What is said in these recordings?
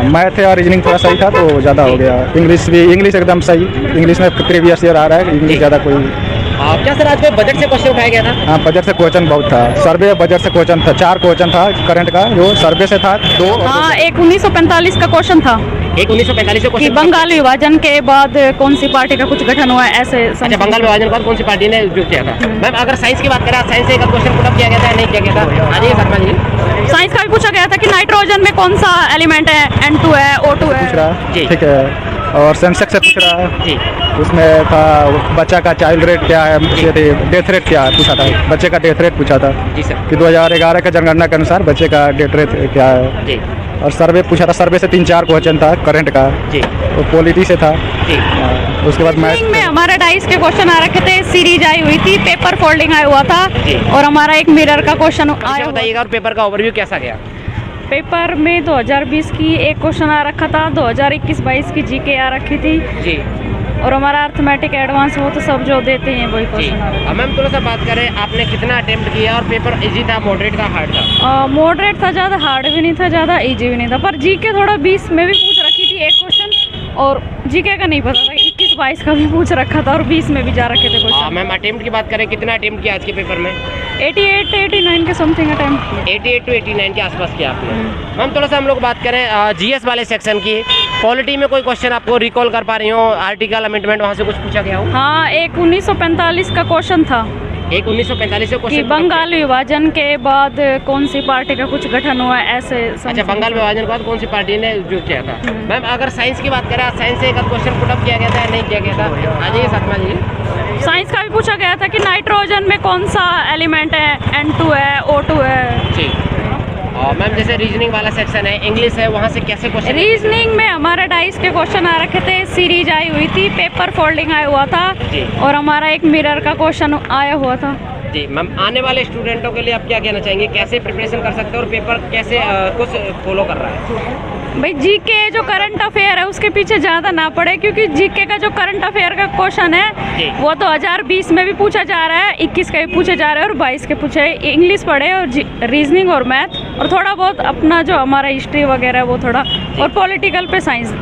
Math और reasoning थोड़ा सही था तो ज़्यादा हो गया। इंग्लिश एकदम सही, इंग्लिश में प्रीवियस ईयर आ रहा है, इंग्लिश ज़्यादा कोई। क्या सर आज कोई बजट से क्वेश्चन उठाया गया था? हाँ, बजट से क्वेश्चन बहुत था। सर्वे बजट से क्वेश्चन था, 4 क्वेश्चन था करंट का, जो सर्वे से था 2। हाँ, एक 1945 का क्वेश्चन था एक 1945 से कि क्वेश्चन। बंगाल विभाजन के बाद कौन सी पार्टी का कुछ गठन हुआ है, ऐसे। अच्छा, बंगाल विभाजन के बाद कौन सी पार्टी ने जो किया था? मैम अगर साइंस की बात करें, साइंस से एक क्वेश्चन पुट अप किया गया था या नहीं किया गया था? आ जाइए शर्मा जी। साइंस का भी पूछा गया था कि नाइट्रोजन में कौन सा एलिमेंट है, N2 है, O2 है। पूछ रहा जी। है, ठीक है। और सेंसेक्स से पूछ रहा है, जी उसमें था बच्चा का चाइल्ड रेट क्या है, डेथ रेट क्या है पूछा था, बच्चे का डेथ रेट पूछा था जी सर कि 2011 के जनगणना के अनुसार बच्चे का डेथ रेट क्या है। जी और सर्वे पूछा था, सर्वे से 3-4 क्वेश्चन था करंट का, जी वो पॉलिटी से था। जी। उसके बाद मैथ रीजनिंग में हमारे 22 के क्वेश्चन आ रखे थे, सीरीज आई हुई थी, पेपर फोल्डिंग आया हुआ था जी। और हमारा एक मिरर का क्वेश्चन आया अच्छा हुआ। बताइएगा, और पेपर का ओवरव्यू कैसा गया? पेपर में 2020 की एक क्वेश्चन आ रखा था, 2021-22 की जीके आ रखी थी जी और हमारा अर्थमेटिक एडवांस वो तो सब जो देते हैं वही जी। क्वेश्चन आ रखा। मैम थोड़ा सा बात करें, आपने कितना अटेम्प्ट किया और पेपर इजी था, मॉडरेट था, हार्ड था? मॉडरेट था, ज़्यादा हार्ड भी नहीं था, ज़्यादा इजी भी नहीं था, पर जीके थोड़ा 20 में भी पूछ रखी थी एक क्वेश्चन, और जीके का नहीं पता था, 21-22 का भी पूछ रखा था और 20 में भी जा रखे थे क्वेश्चन। मैम अटेम्प्ट की बात करें, कितना अटेम्प्ट किया आज के पेपर में? 88-89 के समथिंग अटेम्प्ट किया। 88 to 89 के आसपास किया आपने। मैम थोड़ा सा हम लोग बात करें जीएस वाले सेक्शन की, पॉलिटी में कोई क्वेश्चन आपको रिकॉल कर पा रही हो, आर्टिकल अमेंडमेंट वहाँ से कुछ पूछा गया हो? हाँ, एक 1945 का क्वेश्चन था एक 1945 से कि क्वेश्चन। बंगाल विभाजन के बाद कौन सी पार्टी का कुछ गठन हुआ है, ऐसे। अच्छा, बंगाल विभाजन के बाद कौन सी पार्टी ने जो किया था? मैम अगर साइंस की बात करें, साइंस से एक क्वेश्चन पुट अप किया गया था या नहीं किया गया था? आ जाइए शर्मा जी। साइंस का भी पूछा गया था कि नाइट्रोजन में कौन सा एलिमेंट है, N2 है, O2 है। जी। और मैम जैसे रीजनिंग वाला सेक्शन है, इंग्लिश है, वहाँ से कैसे क्वेश्चन? रीजनिंग में हमारे 22 के क्वेश्चन आ रखे थे, सीरीज आई हुई थी, पेपर फोल्डिंग आया हुआ था जी। और हमारा एक मिरर का क्वेश्चन आया हुआ था। जी मैम, आने वाले स्टूडेंटों के लिए आप क्या कहना चाहेंगे, कैसे प्रिपरेशन कर सकते हैं और पेपर कैसे कुछ फॉलो कर रहा है? भाई जीके जो करंट अफेयर है उसके पीछे ज़्यादा ना पड़े, क्योंकि जीके का जो करंट अफेयर का क्वेश्चन जी। है वो 2020 में भी पूछा जा रहा है, 21 का भी पूछा जा रहा है और 22 के पूछे। इंग्लिश पढ़े और रीजनिंग और मैथ और थोड़ा बहुत अपना जो हमारा हिस्ट्री वगैरह वो थोड़ा, और पॉलिटिकल पे साइंस,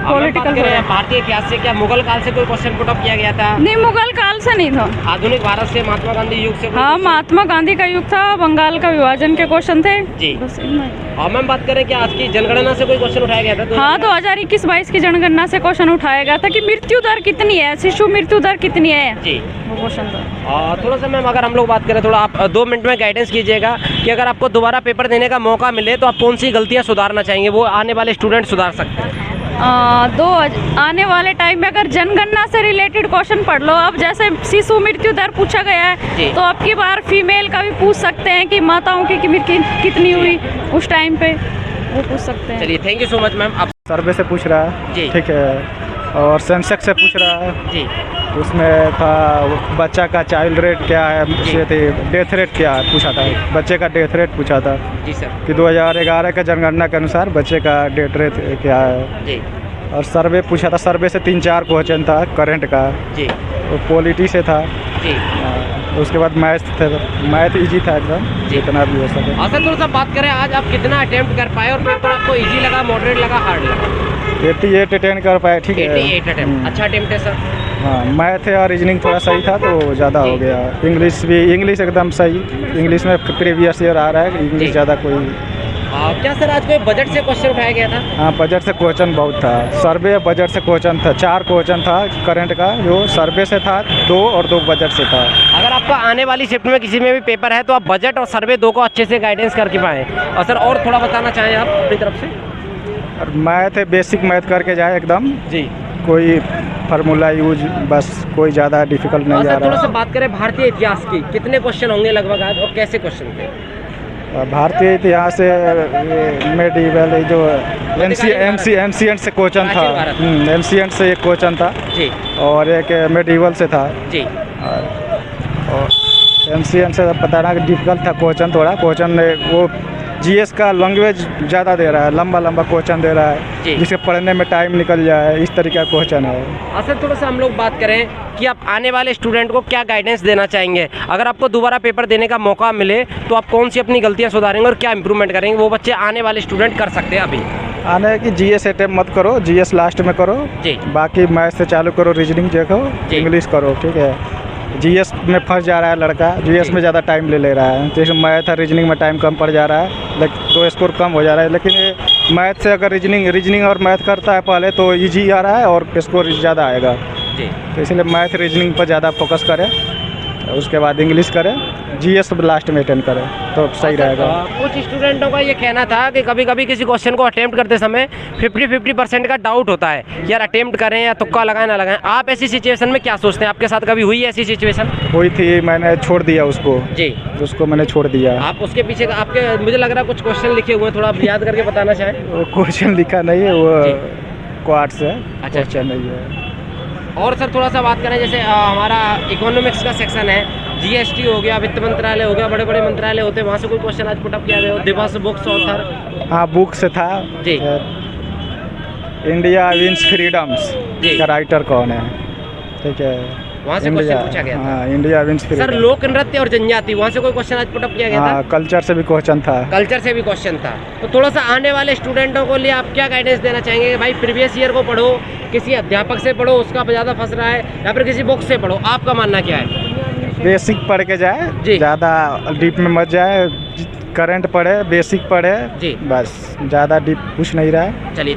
पॉलिटिकल। भारतीय इतिहास से क्या मुगल काल से कोई क्वेश्चन पुट अप किया गया था? नहीं, मुगल काल से नहीं था। आधुनिक भारत से, महात्मा गांधी युग से? हाँ, महात्मा गांधी का युग था, बंगाल का विभाजन के क्वेश्चन थे जी। बस इतना ही। और मैम बात करें कि आज की जनगणना से कोई क्वेश्चन उठाया गया था? हाँ, 2021-22 की जनगणना से क्वेश्चन उठाया गया था कि मृत्यु दर कितनी है, शिशु मृत्यु दर कितनी है, जी वो क्वेश्चन था। और थोड़ा सा मैम अगर हम लोग बात करें, थोड़ा आप 2 मिनट में गाइडेंस कीजिएगा कि अगर आपको दोबारा पेपर देने का मौका मिले तो आप कौन सी गलतियाँ सुधारना चाहेंगे, वो आने वाले स्टूडेंट सुधार सकते हैं? आने वाले टाइम में अगर जनगणना से रिलेटेड क्वेश्चन पढ़ लो, अब जैसे शिशु मृत्यु दर पूछा गया जी। है तो अब की बार फीमेल का भी पूछ सकते हैं कि माताओं की मृत्यु कितनी हुई उस टाइम पे, वो पूछ सकते हैं। चलिए, thank you so much ma'am. आप सर्वे से पूछ रहा है, जी। ठीक है। और सेंसेक्स से पूछ रहा है, जी उसमें था बच्चा का चाइल्ड रेट क्या है, डेथ रेट क्या है पूछा था, बच्चे का डेथ रेट पूछा था जी सर कि 2011 के जनगणना के अनुसार बच्चे का डेथ रेट क्या है। जी और सर्वे पूछा था, सर्वे से 3-4 क्वेश्चन था करंट का, जी वो पॉलिटी से था। जी। उसके बाद मैथ इजी था एकदम, जितना भी हो सके। अच्छा, थोड़ा सा बात करें, आज आप कितना अटेम्प्ट कर पाए और पेपर आपको इजी लगा, मॉडरेट लगा, हार्ड लगा? 88 अटेंड कर पाए, ठीक है। 88 अटेम्प्ट, अच्छा अटेम्प्ट है सर। हाँ, मैथ और रीजनिंग थोड़ा सही था तो ज़्यादा हो गया। इंग्लिश एकदम सही, इंग्लिश में प्रीवियस ईयर आ रहा है, इंग्लिश ज़्यादा कोई। क्या सर आज कोई बजट से क्वेश्चन उठाया गया था? हाँ, बजट से क्वेश्चन बहुत था। सर्वे बजट से क्वेश्चन था, 4 क्वेश्चन था करंट का, जो सर्वे से था 2 और 2 बजट से था। अगर आपका आने वाली शिफ्ट में किसी में भी पेपर है तो आप बजट और सर्वे 2 को अच्छे से गाइडेंस करके पाएँ। और सर और थोड़ा बताना चाहें आप अपनी तरफ से? और मैथ है, बेसिक मैथ करके जाए एकदम जी, कोई फार्मूला यूज, बस कोई ज़्यादा डिफिकल्ट नहीं जा थोड़ा सा रहा। बात करें भारतीय इतिहास की, कितने क्वेश्चन होंगे लगभग आज और कैसे क्वेश्चन थे? भारतीय इतिहास से मेडिवल जो एंशिएंट से क्वेश्चन था, एंशिएंट से एक क्वेश्चन था जी, और एक मेडिवल से था जी। और एंशिएंट से बताना डिफिकल्ट था क्वेश्चन, थोड़ा क्वेश्चन वो जीएस का लैंग्वेज ज़्यादा दे रहा है, लंबा क्वेश्चन दे रहा है जिससे पढ़ने में टाइम निकल जाए, इस तरीके का क्वेश्चन है। अच्छा, थोड़ा सा हम लोग बात करें कि आप आने वाले स्टूडेंट को क्या गाइडेंस देना चाहेंगे, अगर आपको दोबारा पेपर देने का मौका मिले तो आप कौन सी अपनी गलतियां सुधारेंगे और क्या इंप्रूवमेंट करेंगे, वो बच्चे आने वाले स्टूडेंट कर सकते हैं अभी? आने की जीएस अटेम्प्ट मत करो, जीएस लास्ट में करो, जी बाकी मैथ से चालू करो, रीजनिंग देखो, जी। इंग्लिश करो, ठीक है। जीएस में फंस जा रहा है लड़का, जीएस जी। में ज़्यादा टाइम ले रहा है, जैसे मैथ है रीजनिंग में टाइम कम पड़ जा रहा है, लेकिन तो स्कोर कम हो जा रहा है। लेकिन ये मैथ से अगर रीजनिंग और मैथ करता है पहले तो ईजी आ रहा है और स्कोर ज़्यादा आएगा। जी तो इसलिए मैथ रीजनिंग पर ज़्यादा फोकस करें, उसके बाद इंग्लिश करें, जीएस लास्ट में अटेंड करें तो सही रहेगा। कुछ स्टूडेंटों का ये कहना था कि कभी कभी किसी क्वेश्चन को अटेम्प्ट करते समय 50% का डाउट होता है, यार अटेम्प्ट करें या तुक्का लगाएं ना लगाएं। आप ऐसी सिचुएशन में क्या सोचते हैं? आपके साथ कभी हुई है ऐसी सिचुएशन? हुई थी, मैंने छोड़ दिया उसको, जी उसको मैंने छोड़ दिया। आप उसके पीछे आपके मुझे लग रहा है कुछ क्वेश्चन लिखे हुए हैं, थोड़ा आप याद करके बताना चाहें। वो क्वेश्चन लिखा नहीं है, वो जी। क्वार्ट्स है, अच्छा। क्वेश्चन नहीं है। और सर थोड़ा सा बात करें, जैसे हमारा इकोनॉमिक्स का सेक्शन है, जीएसटी हो गया, वित्त मंत्रालय हो गया, बड़े बड़े मंत्रालय होते हैं, वहाँ से कोई क्वेश्चन आज पुटअप किया गया हो? दिवस बुक्स ऑथर? हाँ, बुक से था जी। इंडिया विंस फ्रीडम्स जी। का राइटर कौन है, ठीक है, वहाँ से क्वेश्चन पूछा गया था। हाँ, इंडिया विंस सर फ्रीडम। लोक नृत्य और जनजाति, वहाँ से कोई क्वेश्चन आज पुटअप किया गया था? हाँ, कल्चर से भी क्वेश्चन था। कल्चर से भी क्वेश्चन था। तो थोड़ा सा आने वाले स्टूडेंटों को लिए आप क्या गाइडेंस देना चाहेंगे कि भाई प्रीवियस ईयर को पढ़ो, किसी अध्यापक से पढ़ो उसका ज़्यादा फंस रहा है, या फिर किसी बुक से पढ़ो? आपका मानना क्या है? बेसिक पढ़ के जाए, जी। ज़्यादा डीप में मत जाए, करंट पढ़े, बेसिक पढ़े, जी। बस ज़्यादा डीप कुछ नहीं रहा है। चलिए।